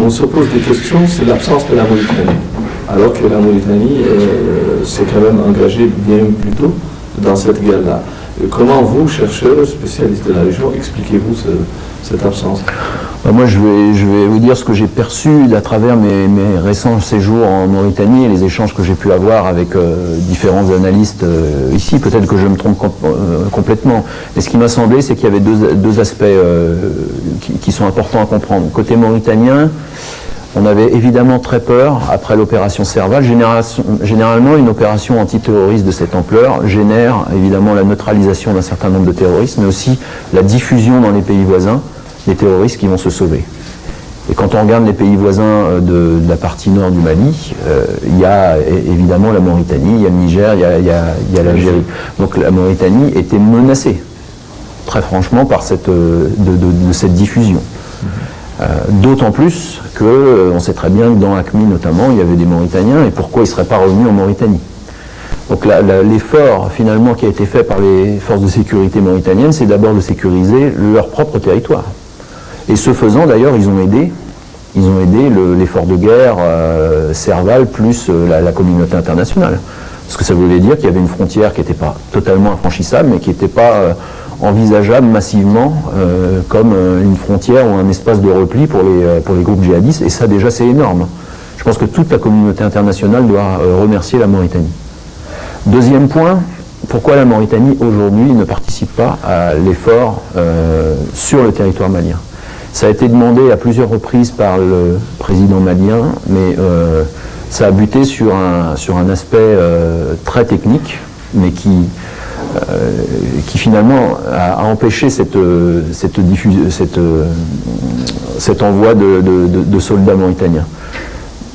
on se pose des questions, c'est l'absence de la Mauritanie. Alors que la Mauritanie s'est quand même engagée bien plus tôt dans cette guerre-là. Comment vous, chercheurs, spécialistes de la région, expliquez-vous cette absence? Moi, je vais vous dire ce que j'ai perçu à travers mes récents séjours en Mauritanie et les échanges que j'ai pu avoir avec différents analystes ici. Peut-être que je me trompe complètement. Mais ce qui m'a semblé, c'est qu'il y avait deux aspects qui sont importants à comprendre. Côté mauritanien, on avait évidemment très peur, après l'opération Serval. Généralement, une opération antiterroriste de cette ampleur génère évidemment la neutralisation d'un certain nombre de terroristes, mais aussi la diffusion dans les pays voisins des terroristes qui vont se sauver. Et quand on regarde les pays voisins de la partie nord du Mali, il y a évidemment la Mauritanie, il y a le Niger, il y a l'Algérie. Donc la Mauritanie était menacée, très franchement, par cette diffusion. D'autant plus qu'on sait très bien que dans AQMI notamment, il y avait des Mauritaniens, et pourquoi ils ne seraient pas revenus en Mauritanie. Donc l'effort finalement qui a été fait par les forces de sécurité mauritaniennes, c'est d'abord de sécuriser leur propre territoire. Et ce faisant d'ailleurs, ils ont aidé l'effort de guerre Serval plus la communauté internationale. Parce que ça voulait dire qu'il y avait une frontière qui n'était pas totalement infranchissable, mais qui n'était pas envisageable massivement comme une frontière ou un espace de repli pour les groupes djihadistes, et ça déjà c'est énorme. Je pense que toute la communauté internationale doit remercier la Mauritanie. Deuxième point, pourquoi la Mauritanie aujourd'hui ne participe pas à l'effort sur le territoire malien? Ça a été demandé à plusieurs reprises par le président malien, mais ça a buté sur un aspect très technique, mais qui finalement a empêché cet envoi de soldats mauritaniens.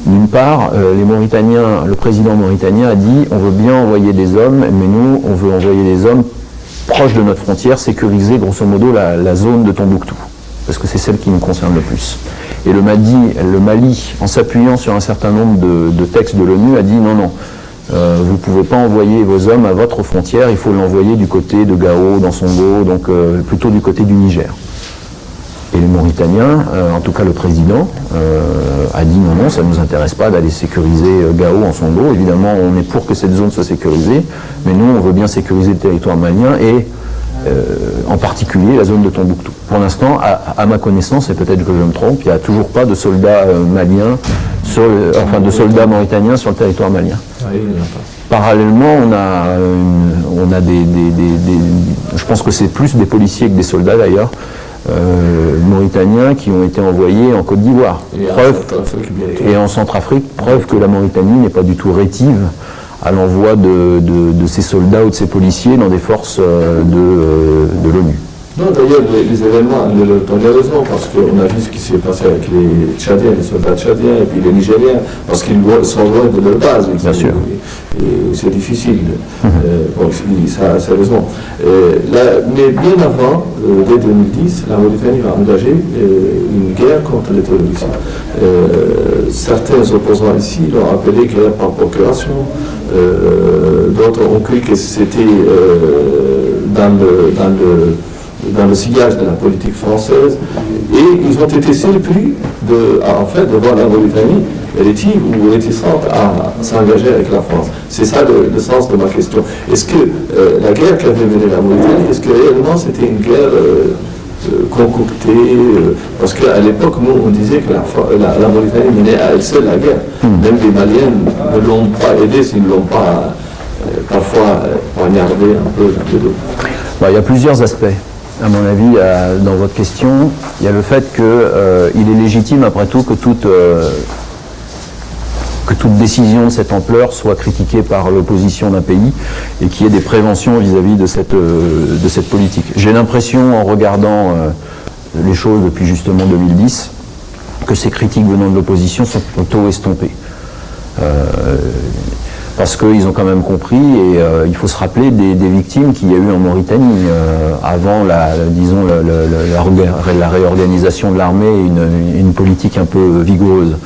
D'une part, le président mauritanien a dit on veut bien envoyer des hommes, mais nous, on veut envoyer des hommes proches de notre frontière, sécuriser grosso modo la zone de Tombouctou. parce que c'est celle qui nous concerne le plus. Et le Mali, en s'appuyant sur un certain nombre de textes de l'ONU, a dit non, non, vous ne pouvez pas envoyer vos hommes à votre frontière, il faut l'envoyer du côté de Gao, dans Songo, donc plutôt du côté du Niger. Et les Mauritaniens, en tout cas le président, a dit non, non, ça ne nous intéresse pas d'aller sécuriser Gao en Songo. Évidemment, on est pour que cette zone soit sécurisée, mais nous, on veut bien sécuriser le territoire malien et en particulier la zone de Tombouctou. Pour l'instant, à ma connaissance, et peut-être que je me trompe, il n'y a toujours pas de soldats maliens, de soldats mauritaniens sur le territoire malien. Oui, il n'y en a pas. Parallèlement, on a je pense que c'est plus des policiers que des soldats d'ailleurs, mauritaniens qui ont été envoyés en Côte d'Ivoire. Et en Centrafrique, preuve que la Mauritanie n'est pas du tout rétive à l'envoi de ces soldats ou de ces policiers dans des forces de l'ONU. Non, d'ailleurs, les événements ne leur donnent raison, parce qu'on a vu ce qui s'est passé avec les Tchadiens, les soldats tchadiens, et puis les Nigériens, parce qu'ils sont loin de leur base. Bien sûr. Et c'est difficile. Bon, ça, sérieusement. Mais bien avant, dès 2010, la Mauritanie a engagé une guerre contre les terroristes. Certains opposants ici l'ont appelé guerre par procuration. D'autres ont cru que c'était dans le sillage de la politique française, et ils ont été surpris de voir la Mauritanie rétive ou réticente à s'engager avec la France. C'est ça le sens de ma question. Est-ce que la guerre qu'avait menée la Mauritanie, est-ce que réellement c'était une guerre concoctée, parce qu'à l'époque, nous, on disait que la Mauritanie menait à elle seule la guerre. Même les Maliens ne l'ont pas aidé s'ils ne l'ont pas parfois poignardé un peu dans le dos. Il y a plusieurs aspects. À mon avis, dans votre question, il y a le fait qu'il est légitime, après tout, que toute décision de cette ampleur soit critiquée par l'opposition d'un pays et qu'il y ait des préventions vis-à-vis de cette politique. J'ai l'impression, en regardant les choses depuis justement 2010, que ces critiques venant de l'opposition sont plutôt estompées. Parce qu'ils ont quand même compris, et il faut se rappeler des victimes qu'il y a eu en Mauritanie avant la réorganisation de l'armée et une politique un peu vigoureuse.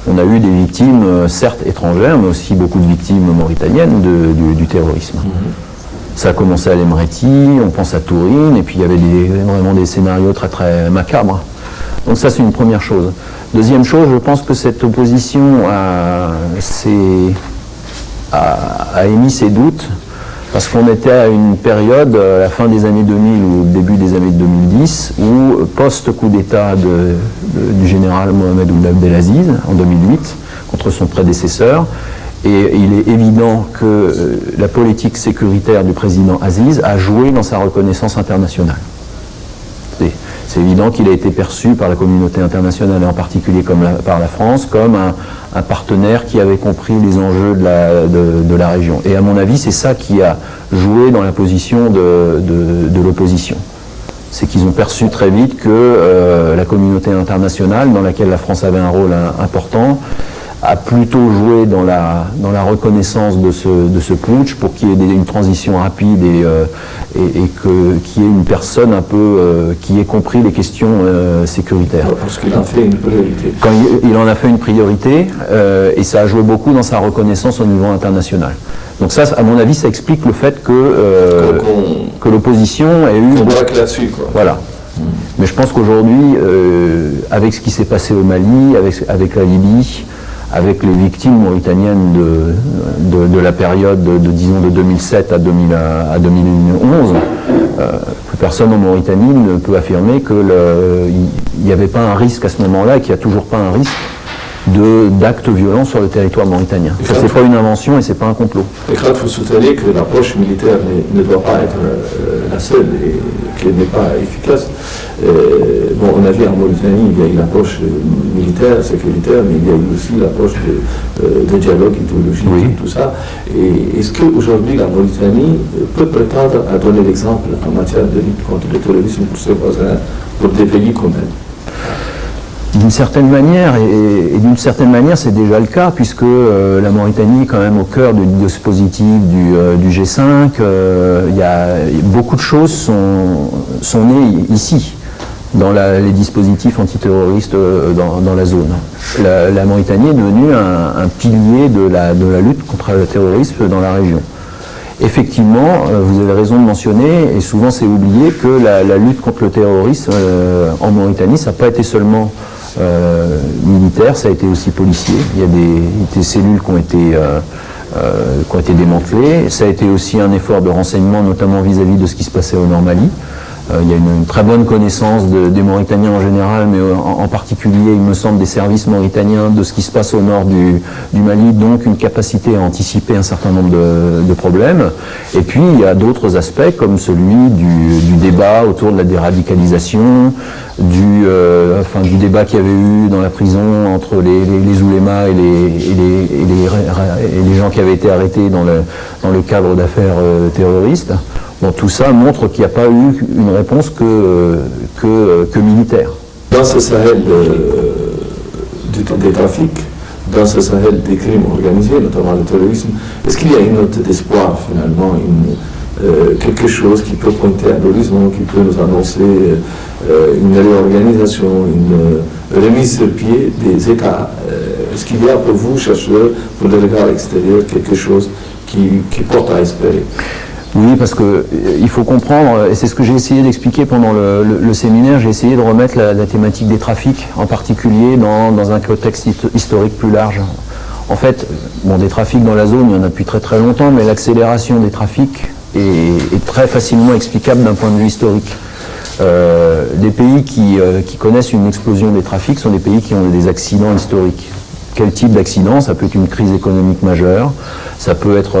On a eu des victimes, certes étrangères, mais aussi beaucoup de victimes mauritaniennes du terrorisme. Ça a commencé à l'Emreti, on pense à Tourine, et puis il y avait vraiment des scénarios très très macabres. Donc ça, c'est une première chose. Deuxième chose, je pense que cette opposition a émis ses doutes, parce qu'on était à une période, à la fin des années 2000 ou au début des années 2010, où post-coup d'État du général Mohamed Ould Abdelaziz en 2008, contre son prédécesseur, et il est évident que la politique sécuritaire du président Aziz a joué dans sa reconnaissance internationale. C'est évident qu'il a été perçu par la communauté internationale, et en particulier par la France, comme un partenaire qui avait compris les enjeux de la région. Et à mon avis, c'est ça qui a joué dans la position de l'opposition. C'est qu'ils ont perçu très vite que la communauté internationale, dans laquelle la France avait un rôle important, a plutôt joué dans la reconnaissance de ce putsch pour qu'il y ait une transition rapide et qu'il y ait une personne un peu qui ait compris les questions sécuritaires. Parce qu'il en fait une priorité. Quand il en a fait une priorité, et ça a joué beaucoup dans sa reconnaissance au niveau international. Donc ça, à mon avis, ça explique le fait que l'opposition ait eu... On braque là-dessus, quoi. Voilà. Mais je pense qu'aujourd'hui, avec ce qui s'est passé au Mali, avec la Libye, avec les victimes mauritaniennes de la période disons de 2007 à 2011, plus personne en Mauritanie ne peut affirmer qu'il n'y avait pas un risque à ce moment-là et qu'il n'y a toujours pas un risque d'actes violents sur le territoire mauritanien. Ça, c'est pas une invention et c'est pas un complot. Et quand vous soutenez que l'approche militaire ne doit pas être la seule et qu'elle n'est pas efficace, on a vu en Mauritanie, il y a une approche militaire, sécuritaire, mais il y a eu aussi l'approche de dialogue idéologique, oui. Tout ça. Et est-ce qu'aujourd'hui la Mauritanie peut prétendre à donner l'exemple en matière de lutte contre le terrorisme pour ses voisins, pour des pays communs? D'une certaine manière, et d'une certaine manière c'est déjà le cas, puisque la Mauritanie est quand même au cœur du dispositif du G5, beaucoup de choses sont nées ici. dans les dispositifs antiterroristes dans la zone. La Mauritanie est devenue un pilier de la lutte contre le terrorisme dans la région. Effectivement, vous avez raison de mentionner, et souvent c'est oublié, que la lutte contre le terrorisme en Mauritanie, ça n'a pas été seulement militaire, ça a été aussi policier. Il y a des cellules qui ont été démantelées. Ça a été aussi un effort de renseignement, notamment vis-à-vis de ce qui se passait au Nord Mali. Il y a une très bonne connaissance des Mauritaniens en général, mais en particulier, il me semble, des services mauritaniens de ce qui se passe au nord du Mali, donc une capacité à anticiper un certain nombre de problèmes. Et puis, il y a d'autres aspects, comme celui du débat autour de la déradicalisation, du débat qu'il y avait eu dans la prison entre les oulémas et les gens qui avaient été arrêtés dans le cadre d'affaires terroristes. Bon, tout ça montre qu'il n'y a pas eu une réponse que militaire. Dans ce Sahel des trafics, dans ce Sahel des crimes organisés, notamment le terrorisme, est-ce qu'il y a une note d'espoir finalement, quelque chose qui peut pointer à l'horizon, qui peut nous annoncer une réorganisation, une remise sur pied des États? Est-ce qu'il y a pour vous, chercheurs, pour le regard extérieur, quelque chose qui porte à espérer? Oui, parce qu'il faut comprendre, et c'est ce que j'ai essayé d'expliquer pendant le séminaire, j'ai essayé de remettre la thématique des trafics, en particulier dans un contexte historique plus large. En fait, des trafics dans la zone, il y en a depuis très très longtemps, mais l'accélération des trafics est très facilement explicable d'un point de vue historique. Les pays qui connaissent une explosion des trafics sont des pays qui ont des accidents historiques. Quel type d'accident? Ça peut être une crise économique majeure, ça peut être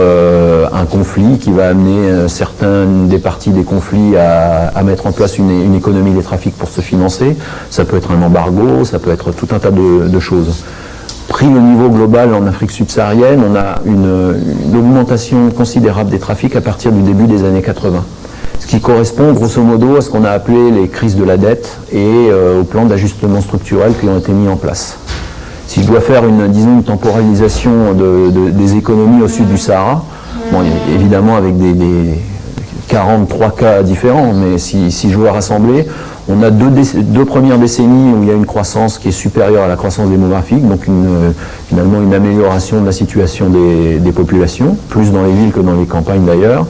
un conflit qui va amener certaines des parties des conflits à mettre en place une économie des trafics pour se financer, ça peut être un embargo, ça peut être tout un tas de choses. Pris au niveau global en Afrique subsaharienne, on a une augmentation considérable des trafics à partir du début des années 80. Ce qui correspond grosso modo à ce qu'on a appelé les crises de la dette et au plan d'ajustement structurel qui ont été mis en place. Si je dois faire une temporalisation des économies au sud du Sahara, évidemment avec des 43 cas différents, mais si je dois rassembler, on a deux premières décennies où il y a une croissance qui est supérieure à la croissance démographique, donc finalement une amélioration de la situation des populations, plus dans les villes que dans les campagnes d'ailleurs.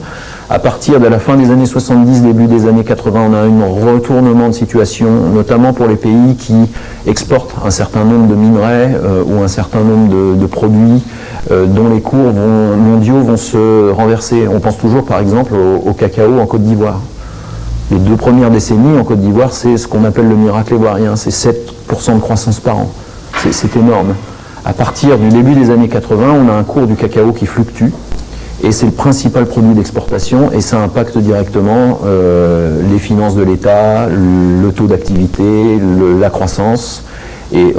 À partir de la fin des années 70, début des années 80, on a un retournement de situation, notamment pour les pays qui exportent un certain nombre de minerais ou un certain nombre de produits dont les cours mondiaux vont se renverser. On pense toujours par exemple au cacao en Côte d'Ivoire. Les 2 premières décennies en Côte d'Ivoire, c'est ce qu'on appelle le miracle ivoirien, c'est 7% de croissance par an. C'est énorme. À partir du début des années 80, on a un cours du cacao qui fluctue. Et c'est le principal produit d'exportation et ça impacte directement les finances de l'État, le taux d'activité, la croissance. Et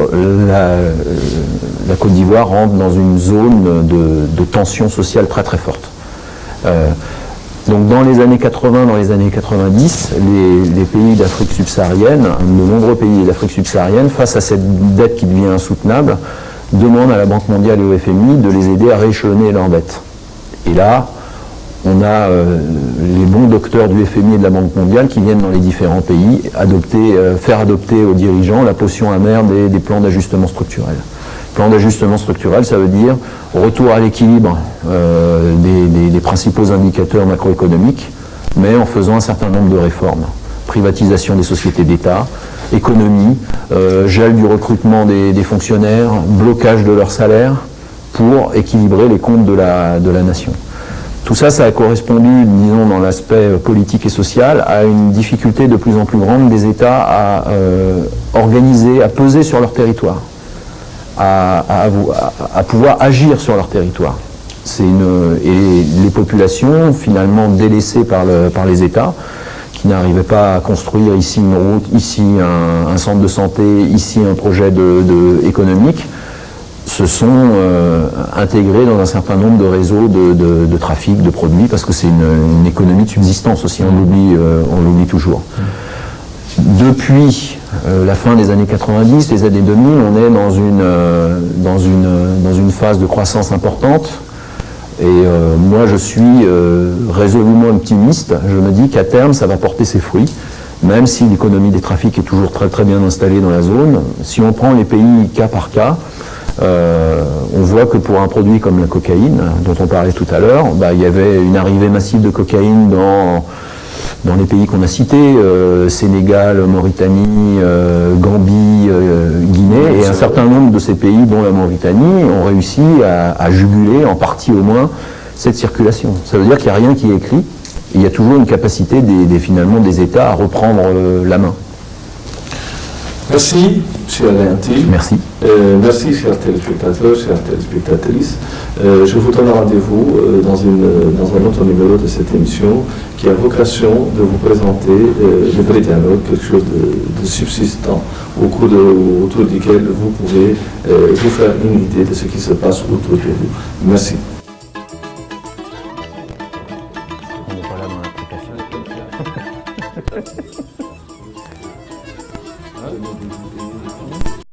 la Côte d'Ivoire rentre dans une zone de tension sociale très très forte. Donc dans les années 80, dans les années 90, les pays d'Afrique subsaharienne, de nombreux pays d'Afrique subsaharienne, face à cette dette qui devient insoutenable, demandent à la Banque mondiale et au FMI de les aider à rééchelonner leur dette. Et là, on a les bons docteurs du FMI et de la Banque mondiale qui viennent dans les différents pays faire adopter aux dirigeants la potion amère des plans d'ajustement structurel. Plan d'ajustement structurel, ça veut dire retour à l'équilibre des principaux indicateurs macroéconomiques, mais en faisant un certain nombre de réformes. Privatisation des sociétés d'État, économie, gel du recrutement des fonctionnaires, blocage de leurs salaires, pour équilibrer les comptes de la nation. Tout ça, ça a correspondu, disons, dans l'aspect politique et social, à une difficulté de plus en plus grande des États à organiser, à peser sur leur territoire, à pouvoir agir sur leur territoire. Et les populations, finalement délaissées par les États, qui n'arrivaient pas à construire ici une route, ici un centre de santé, ici un projet économique, se sont intégrés dans un certain nombre de réseaux de trafic, de produits, parce que c'est une économie de subsistance aussi, on l'oublie toujours. Depuis la fin des années 90, les années 2000, on est dans une phase de croissance importante. Et moi, je suis résolument optimiste. Je me dis qu'à terme, ça va porter ses fruits même si l'économie des trafics est toujours très très bien installée dans la zone. Si on prend les pays cas par cas, on voit que pour un produit comme la cocaïne, dont on parlait tout à l'heure, il y avait une arrivée massive de cocaïne dans les pays qu'on a cités, Sénégal, Mauritanie, Gambie, Guinée, et un certain nombre de ces pays, dont la Mauritanie, ont réussi à juguler, en partie au moins, cette circulation. Ça veut dire qu'il n'y a rien qui est écrit, et il y a toujours une capacité finalement des États à reprendre la main. Merci, cher Léontine. Merci. Merci, chers téléspectateurs, chères téléspectatrices. Je vous donne rendez-vous dans un autre numéro de cette émission qui a vocation de vous présenter le vrai dialogue, quelque chose de subsistant autour duquel vous pouvez vous faire une idée de ce qui se passe autour de vous. Merci. On n'est pas là dans l'application.